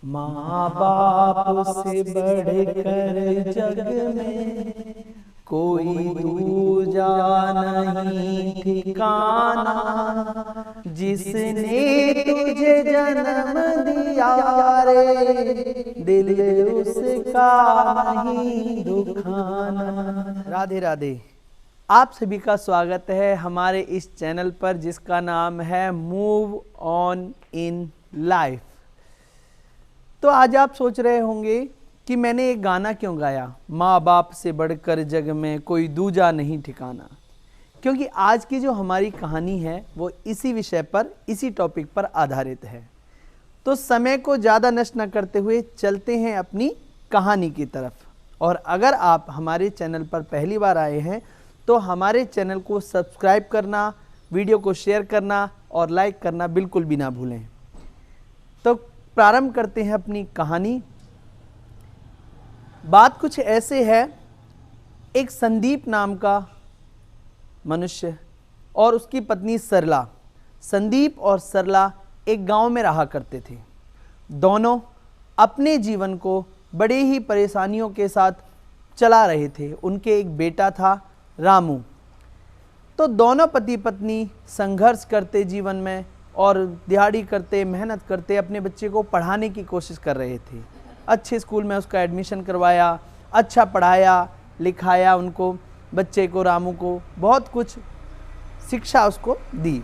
माँ बाप से बढ़कर जग में कोई दूजा नहीं ठिकाना। जिसने तुझे जन्म दिया रे, दिल उसका नहीं दुखाना। राधे राधे। आप सभी का स्वागत है हमारे इस चैनल पर जिसका नाम है मूव ऑन इन लाइफ। तो आज आप सोच रहे होंगे कि मैंने एक गाना क्यों गाया, माँ बाप से बढ़कर जग में कोई दूजा नहीं ठिकाना। क्योंकि आज की जो हमारी कहानी है वो इसी विषय पर, इसी टॉपिक पर आधारित है। तो समय को ज़्यादा नष्ट न करते हुए चलते हैं अपनी कहानी की तरफ। और अगर आप हमारे चैनल पर पहली बार आए हैं तो हमारे चैनल को सब्सक्राइब करना, वीडियो को शेयर करना और लाइक करना बिल्कुल भी ना भूलें। तो प्रारंभ करते हैं अपनी कहानी। बात कुछ ऐसे है, एक संदीप नाम का मनुष्य और उसकी पत्नी सरला, संदीप और सरला एक गांव में रहा करते थे। दोनों अपने जीवन को बड़े ही परेशानियों के साथ चला रहे थे। उनके एक बेटा था रामू। तो दोनों पति पत्नी संघर्ष करते जीवन में और दिहाड़ी करते, मेहनत करते अपने बच्चे को पढ़ाने की कोशिश कर रहे थे। अच्छे स्कूल में उसका एडमिशन करवाया, अच्छा पढ़ाया लिखाया उनको, बच्चे को, रामू को बहुत कुछ शिक्षा उसको दी।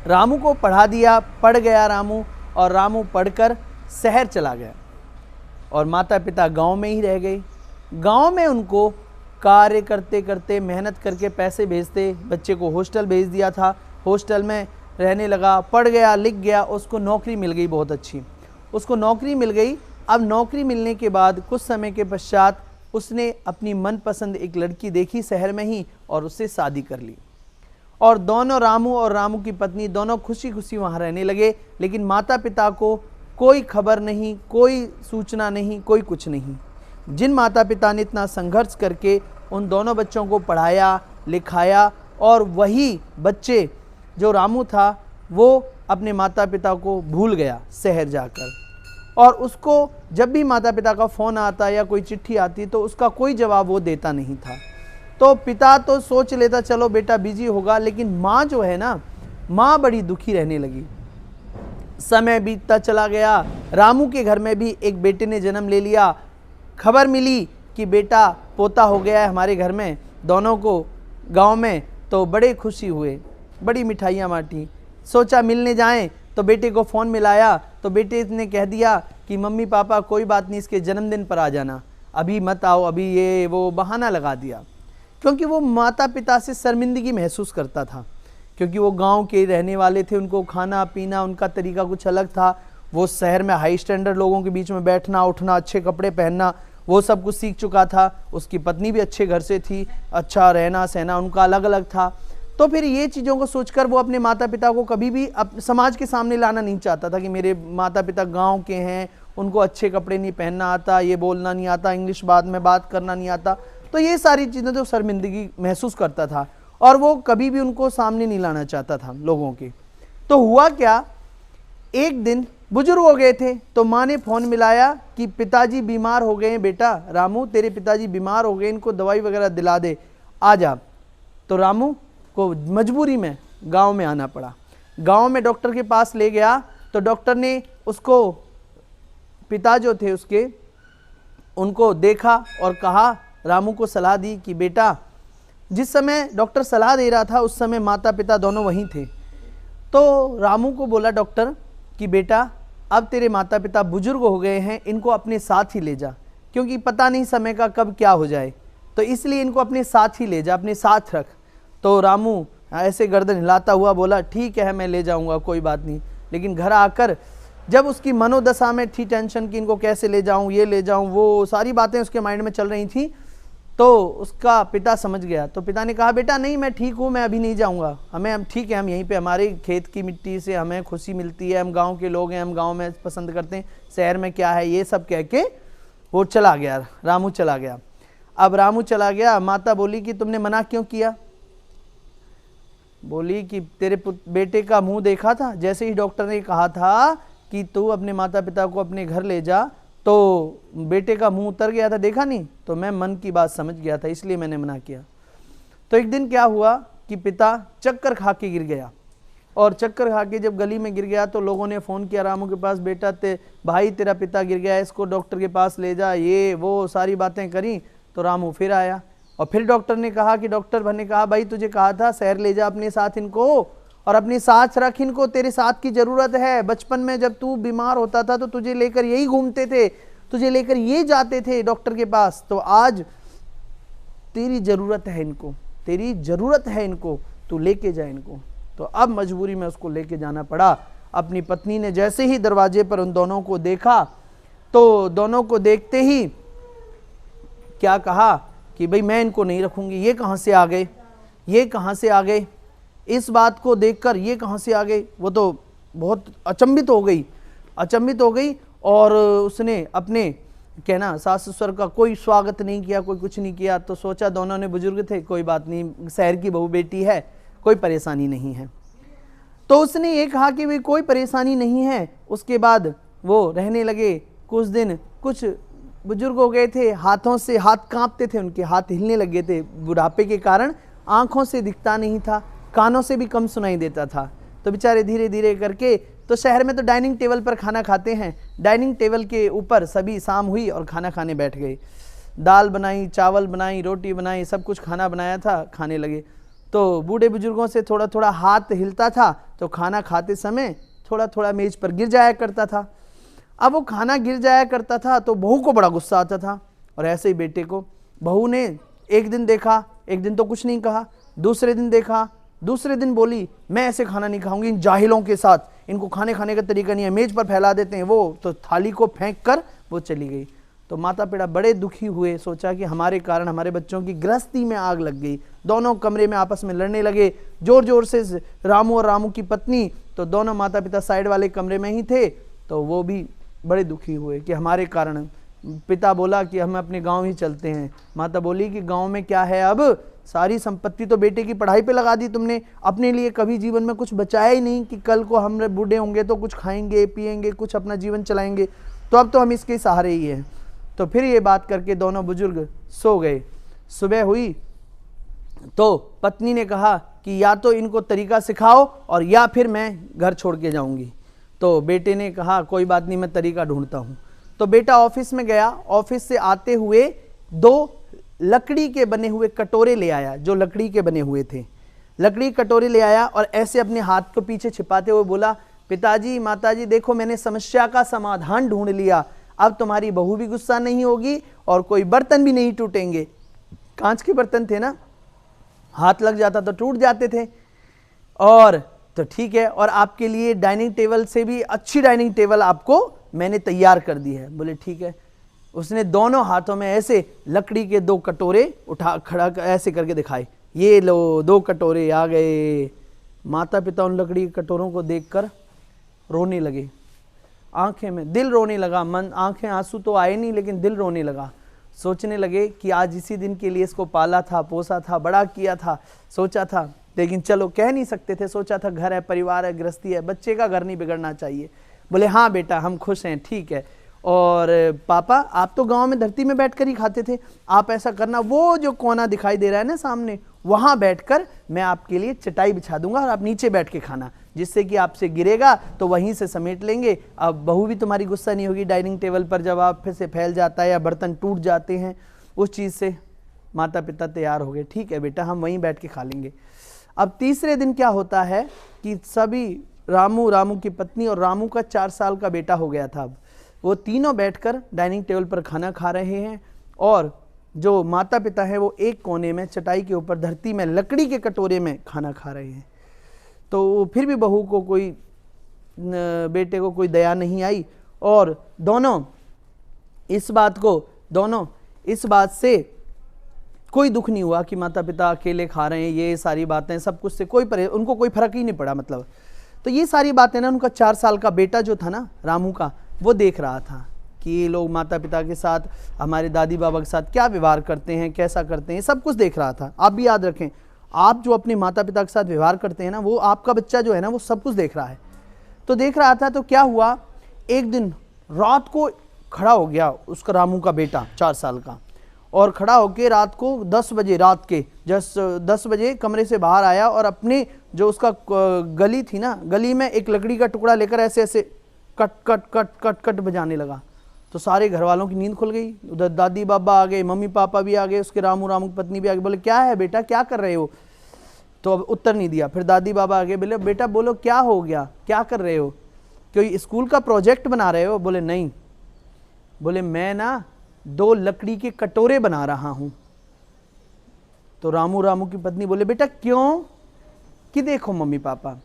रामू को पढ़ा दिया, पढ़ गया रामू, और रामू पढ़कर शहर चला गया और माता पिता गांव में ही रह गए। गांव में उनको कार्य करते करते, मेहनत करके पैसे भेजते, बच्चे को हॉस्टल भेज दिया था। हॉस्टल में रहने लगा, पढ़ गया, लिख गया, उसको नौकरी मिल गई बहुत अच्छी। उसको नौकरी मिल गई। अब नौकरी मिलने के बाद कुछ समय के पश्चात उसने अपनी मनपसंद एक लड़की देखी शहर में ही और उससे शादी कर ली। और दोनों, रामू और रामू की पत्नी, दोनों खुशी खुशी वहाँ रहने लगे। लेकिन माता पिता को कोई खबर नहीं, कोई सूचना नहीं, कोई कुछ नहीं। जिन माता पिता ने इतना संघर्ष करके उन दोनों बच्चों को पढ़ाया लिखाया, और वही बच्चे जो रामू था वो अपने माता पिता को भूल गया शहर जाकर। और उसको जब भी माता पिता का फ़ोन आता या कोई चिट्ठी आती तो उसका कोई जवाब वो देता नहीं था। तो पिता तो सोच लेता चलो बेटा बिजी होगा, लेकिन माँ जो है ना, माँ बड़ी दुखी रहने लगी। समय बीतता चला गया। रामू के घर में भी एक बेटे ने जन्म ले लिया। खबर मिली कि बेटा पोता हो गया है हमारे घर में, दोनों को गांव में। तो बड़े खुशी हुए, बड़ी मिठाइयाँ बांटी। सोचा मिलने जाएं, तो बेटे को फ़ोन मिलाया तो बेटे ने कह दिया कि मम्मी पापा कोई बात नहीं, इसके जन्मदिन पर आ जाना, अभी मत आओ, अभी ये वो बहाना लगा दिया। क्योंकि वो माता पिता से शर्मिंदगी महसूस करता था, क्योंकि वो गांव के रहने वाले थे। उनको खाना पीना, उनका तरीका कुछ अलग था। वो शहर में हाई स्टैंडर्ड लोगों के बीच में बैठना उठना, अच्छे कपड़े पहनना, वो सब कुछ सीख चुका था। उसकी पत्नी भी अच्छे घर से थी, अच्छा रहना सहना उनका अलग अलग था। तो फिर ये चीज़ों को सोचकर वो अपने माता पिता को कभी भी समाज के सामने लाना नहीं चाहता था कि मेरे माता पिता गांव के हैं, उनको अच्छे कपड़े नहीं पहनना आता, ये बोलना नहीं आता, इंग्लिश बाद में बात करना नहीं आता। तो ये सारी चीज़ें तो शर्मिंदगी महसूस करता था और वो कभी भी उनको सामने नहीं लाना चाहता था लोगों के। तो हुआ क्या, एक दिन बुजुर्ग हो गए थे तो माँ ने फ़ोन मिलाया कि पिताजी बीमार हो गए हैं बेटा, रामू तेरे पिताजी बीमार हो गए, इनको दवाई वगैरह दिला दे, आ जा। तो रामू को मजबूरी में गांव में आना पड़ा। गांव में डॉक्टर के पास ले गया तो डॉक्टर ने उसको, पिता जो थे उसके, उनको देखा और कहा, रामू को सलाह दी कि बेटा, जिस समय डॉक्टर सलाह दे रहा था उस समय माता पिता दोनों वहीं थे। तो रामू को बोला डॉक्टर कि बेटा अब तेरे माता पिता बुजुर्ग हो गए हैं, इनको अपने साथ ही ले जा, क्योंकि पता नहीं समय का कब क्या हो जाए, तो इसलिए इनको अपने साथ ही ले जा, अपने साथ रख। तो रामू ऐसे गर्दन हिलाता हुआ बोला ठीक है मैं ले जाऊंगा, कोई बात नहीं। लेकिन घर आकर जब उसकी मनोदशा में थी टेंशन कि इनको कैसे ले जाऊं, ये ले जाऊं, वो सारी बातें उसके माइंड में चल रही थी, तो उसका पिता समझ गया। तो पिता ने कहा बेटा नहीं, मैं ठीक हूँ, मैं अभी नहीं जाऊँगा, हम ठीक है, हम यहीं पे, हमारे खेत की मिट्टी से हमें खुशी मिलती है, हम गांव के लोग हैं, हम गांव में पसंद करते हैं, शहर में क्या है, ये सब कह के वो चला गया, रामू चला गया। अब रामू चला गया, माता बोली कि तुमने मना क्यों किया? बोली कि तेरे बेटे का मुंह देखा था, जैसे ही डॉक्टर ने कहा था कि तू अपने माता पिता को अपने घर ले जा, तो बेटे का मुंह उतर गया था, देखा नहीं, तो मैं मन की बात समझ गया था, इसलिए मैंने मना किया। तो एक दिन क्या हुआ कि पिता चक्कर खा के गिर गया, और चक्कर खा के जब गली में गिर गया तो लोगों ने फ़ोन किया रामू के पास, बेटा भाई तेरा पिता गिर गया, इसको डॉक्टर के पास ले जा, ये वो सारी बातें करी। तो रामू फिर आया, और फिर डॉक्टर ने कहा कि डॉक्टर भर ने कहा भाई तुझे कहा था शहर ले जा अपने साथ इनको, और अपने साथ रख इनको, तेरे साथ की ज़रूरत है। बचपन में जब तू बीमार होता था तो तुझे लेकर यही घूमते थे, तुझे लेकर ये जाते थे डॉक्टर के पास, तो आज तेरी ज़रूरत है इनको, तेरी ज़रूरत है इनको, तू लेके जा इनको। तो अब मजबूरी में उसको लेके जाना पड़ा। अपनी पत्नी ने जैसे ही दरवाजे पर उन दोनों को देखा, तो दोनों को देखते ही क्या कहा कि भाई मैं इनको नहीं रखूंगी, ये कहाँ से आ गए, ये कहाँ से आ गए, इस बात को देखकर ये कहाँ से आ गए। वो तो बहुत अचंभित हो गई, और उसने अपने कहना सास ससुर का कोई स्वागत नहीं किया, कोई कुछ नहीं किया। तो सोचा दोनों ने बुजुर्ग थे, कोई बात नहीं, शहर की बहू बेटी है, कोई परेशानी नहीं है। तो उसने ये कहा कि भाई कोई परेशानी नहीं है। उसके बाद वो रहने लगे कुछ दिन। कुछ बुजुर्ग हो गए थे, हाथों से हाथ कांपते थे, उनके हाथ हिलने लगे थे बुढ़ापे के कारण, आंखों से दिखता नहीं था, कानों से भी कम सुनाई देता था। तो बेचारे धीरे धीरे करके, तो शहर में तो डाइनिंग टेबल पर खाना खाते हैं, डाइनिंग टेबल के ऊपर सभी शाम हुई और खाना खाने बैठ गए। दाल बनाई, चावल बनाई, रोटी बनाई, सब कुछ खाना बनाया था, खाने लगे। तो बूढ़े बुजुर्गों से थोड़ा थोड़ा हाथ हिलता था, तो खाना खाते समय थोड़ा थोड़ा मेज पर गिर जाया करता था। अब वो खाना गिर जाया करता था तो बहू को बड़ा गुस्सा आता था, और ऐसे ही बेटे को। बहू ने एक दिन देखा, एक दिन तो कुछ नहीं कहा, दूसरे दिन देखा, दूसरे दिन बोली मैं ऐसे खाना नहीं खाऊंगी इन जाहिलों के साथ, इनको खाने का तरीका नहीं है, मेज पर फैला देते हैं। वो तो थाली को फेंक कर वो चली गई। तो माता पिता बड़े दुखी हुए, सोचा कि हमारे कारण हमारे बच्चों की गृहस्थी में आग लग गई। दोनों कमरे में आपस में लड़ने लगे जोर जोर से, रामू और रामू की पत्नी। तो दोनों माता पिता साइड वाले कमरे में ही थे, तो वो भी बड़े दुखी हुए कि हमारे कारण। पिता बोला कि हम अपने गांव ही चलते हैं। माता बोली कि गांव में क्या है, अब सारी संपत्ति तो बेटे की पढ़ाई पे लगा दी तुमने, अपने लिए कभी जीवन में कुछ बचाया ही नहीं कि कल को हम बूढ़े होंगे तो कुछ खाएंगे पिएंगे, कुछ अपना जीवन चलाएंगे, तो अब तो हम इसके सहारे ही हैं। तो फिर ये बात करके दोनों बुजुर्ग सो गए। सुबह हुई तो पत्नी ने कहा कि या तो इनको तरीका सिखाओ और या फिर मैं घर छोड़ के जाऊंगी। तो बेटे ने कहा कोई बात नहीं, मैं तरीका ढूंढता हूँ। तो बेटा ऑफिस में गया, ऑफिस से आते हुए 2 लकड़ी के बने हुए कटोरे ले आया, जो लकड़ी के बने हुए थे, लकड़ी कटोरे ले आया, और ऐसे अपने हाथ को पीछे छिपाते हुए बोला पिताजी माताजी देखो मैंने समस्या का समाधान ढूंढ लिया, अब तुम्हारी बहू भी गुस्सा नहीं होगी और कोई बर्तन भी नहीं टूटेंगे। कांच के बर्तन थे ना, हाथ लग जाता तो टूट जाते थे, और तो ठीक है, और आपके लिए डाइनिंग टेबल से भी अच्छी डाइनिंग टेबल आपको मैंने तैयार कर दी है। बोले ठीक है। उसने दोनों हाथों में ऐसे लकड़ी के 2 कटोरे उठा खड़ा ऐसे करके दिखाए, ये लो 2 कटोरे आ गए। माता पिता उन लकड़ी के कटोरों को देखकर रोने लगे, आंखें में दिल रोने लगा, मन आंखें आंसू तो आए नहीं लेकिन दिल रोने लगा। सोचने लगे कि आज इसी दिन के लिए इसको पाला था, पोसा था, बड़ा किया था, सोचा था, लेकिन चलो कह नहीं सकते थे, सोचा था घर है, परिवार है, गृहस्थी है, बच्चे का घर नहीं बिगड़ना चाहिए। बोले हाँ बेटा हम खुश हैं, ठीक है। और पापा आप तो गांव में धरती में बैठकर ही खाते थे, आप ऐसा करना, वो जो कोना दिखाई दे रहा है ना सामने, वहां बैठकर मैं आपके लिए चटाई बिछा दूंगा और आप नीचे बैठ के खाना, जिससे कि आपसे गिरेगा तो वहीं से समेट लेंगे। अब बहू भी तुम्हारी गुस्सा नहीं होगी डाइनिंग टेबल पर जब आप फिर से फैल जाता है या बर्तन टूट जाते हैं उस चीज़ से। माता पिता तैयार हो गए, ठीक है बेटा हम वहीं बैठ के खा लेंगे। अब तीसरे दिन क्या होता है कि सभी रामू की पत्नी और रामू का 4 साल का बेटा हो गया था। अब वो तीनों बैठकर डाइनिंग टेबल पर खाना खा रहे हैं, और जो माता पिता हैं वो एक कोने में चटाई के ऊपर धरती में लकड़ी के कटोरे में खाना खा रहे हैं। तो फिर भी बहू को कोई, बेटे को कोई दया नहीं आई, और दोनों इस बात से कोई दुख नहीं हुआ कि माता पिता अकेले खा रहे हैं, ये सारी बातें सब कुछ से उनको कोई फर्क ही नहीं पड़ा। मतलब तो ये सारी बातें ना उनका 4 साल का बेटा जो था ना रामू का, वो देख रहा था कि ये लोग माता पिता के साथ, हमारे दादी बाबा के साथ क्या व्यवहार करते हैं, कैसा करते हैं, सब कुछ देख रहा था। आप भी याद रखें, आप जो अपने माता पिता के साथ व्यवहार करते हैं ना, वो आपका बच्चा जो है ना वो सब कुछ देख रहा है। तो देख रहा था, तो क्या हुआ एक दिन रात को खड़ा हो गया उसका रामू का बेटा 4 साल का, और खड़ा होके रात को 10 बजे, रात के 10 बजे कमरे से बाहर आया और अपने जो उसका गली थी ना, गली में एक लकड़ी का टुकड़ा लेकर ऐसे ऐसे cut cut cut cut cut बजाने लगा। तो सारे घर वालों की नींद खुल गई। उधर दादी बाबा आ गए, मम्मी पापा भी आ गए, उसके रामू की पत्नी भी आ गई। बोले क्या है बेटा, क्या कर रहे हो? तो अब उत्तर नहीं दिया। फिर दादी बाबा आ गए, बोले बेटा बोलो क्या हो गया, क्या कर रहे हो, कोई स्कूल का प्रोजेक्ट बना रहे हो? बोले नहीं। बोले मैं ना 2 लकड़ी के कटोरे बना रहा हूं। तो रामू की पत्नी बोले बेटा क्यों? कि देखो मम्मी पापा,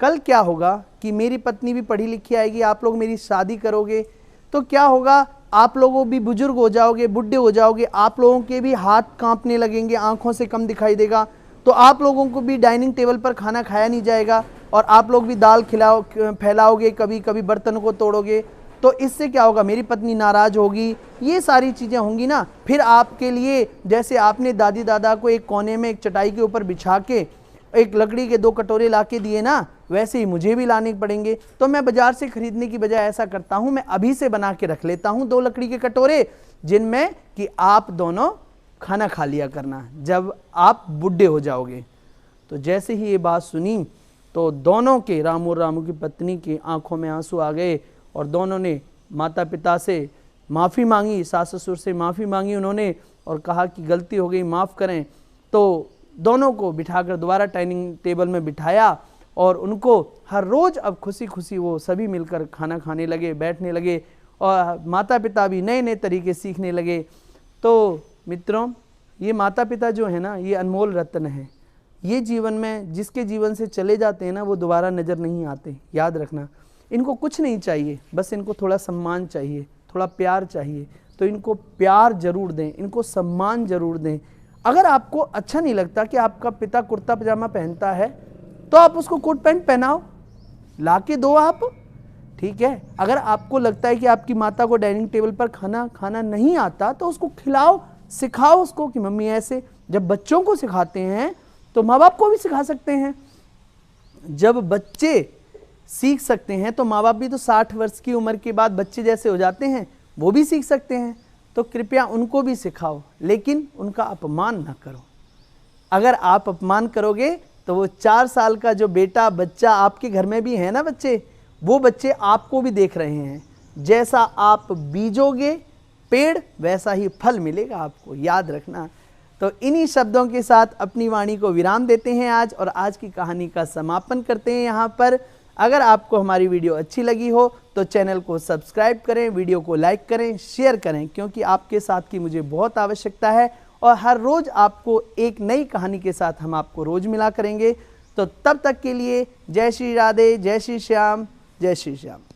कल क्या होगा कि मेरी पत्नी भी पढ़ी लिखी आएगी, आप लोग मेरी शादी करोगे तो क्या होगा, आप लोगों भी बुजुर्ग हो जाओगे, बुढ़े हो जाओगे, आप लोगों के भी हाथ कांपने लगेंगे, आंखों से कम दिखाई देगा, तो आप लोगों को भी डाइनिंग टेबल पर खाना खाया नहीं जाएगा और आप लोग भी दाल फैलाओगे, कभी कभी बर्तन को तोड़ोगे, तो इससे क्या होगा, मेरी पत्नी नाराज होगी, ये सारी चीज़ें होंगी ना। फिर आपके लिए जैसे आपने दादी दादा को एक कोने में एक चटाई के ऊपर बिछा के एक लकड़ी के 2 कटोरे ला के दिए ना, वैसे ही मुझे भी लाने पड़ेंगे। तो मैं बाजार से खरीदने की बजाय ऐसा करता हूँ, मैं अभी से बना के रख लेता हूँ 2 लकड़ी के कटोरे, जिनमें कि आप दोनों खाना खा लिया करना जब आप बुढ़े हो जाओगे। तो जैसे ही ये बात सुनी तो दोनों के, रामू और रामू की पत्नी की आंखों में आंसू आ गए और दोनों ने माता पिता से माफ़ी मांगी, सास ससुर से माफ़ी मांगी उन्होंने और कहा कि गलती हो गई, माफ़ करें। तो दोनों को बिठाकर दोबारा डाइनिंग टेबल में बिठाया और उनको हर रोज़ अब खुशी खुशी वो सभी मिलकर खाना खाने लगे, बैठने लगे और माता पिता भी नए नए तरीके सीखने लगे। तो मित्रों, ये माता पिता जो है ना, ये अनमोल रत्न है। ये जीवन में जिसके जीवन से चले जाते हैं ना, वो दोबारा नज़र नहीं आते, याद रखना। इनको कुछ नहीं चाहिए, बस इनको थोड़ा सम्मान चाहिए, थोड़ा प्यार चाहिए, तो इनको प्यार जरूर दें, इनको सम्मान जरूर दें। अगर आपको अच्छा नहीं लगता कि आपका पिता कुर्ता पजामा पहनता है तो आप उसको कोट पैंट पहनाओ, ला के दो आप, ठीक है। अगर आपको लगता है कि आपकी माता को डाइनिंग टेबल पर खाना खाना नहीं आता तो उसको खिलाओ, सिखाओ उसको कि मम्मी ऐसे। जब बच्चों को सिखाते हैं तो माँ बाप को भी सिखा सकते हैं। जब बच्चे सीख सकते हैं तो माँ बाप भी तो 60 वर्ष की उम्र के बाद बच्चे जैसे हो जाते हैं, वो भी सीख सकते हैं। तो कृपया उनको भी सिखाओ, लेकिन उनका अपमान ना करो। अगर आप अपमान करोगे तो वो 4 साल का जो बेटा बच्चा आपके घर में भी है ना बच्चे, वो बच्चे आपको भी देख रहे हैं। जैसा आप बीजोगे पेड़, वैसा ही फल मिलेगा आपको, याद रखना। तो इन्हीं शब्दों के साथ अपनी वाणी को विराम देते हैं आज, और आज की कहानी का समापन करते हैं यहाँ पर। अगर आपको हमारी वीडियो अच्छी लगी हो तो चैनल को सब्सक्राइब करें, वीडियो को लाइक करें, शेयर करें, क्योंकि आपके साथ की मुझे बहुत आवश्यकता है और हर रोज़ आपको एक नई कहानी के साथ हम आपको रोज़ मिला करेंगे। तो तब तक के लिए जय श्री राधे, जय श्री श्याम, जय श्री श्याम।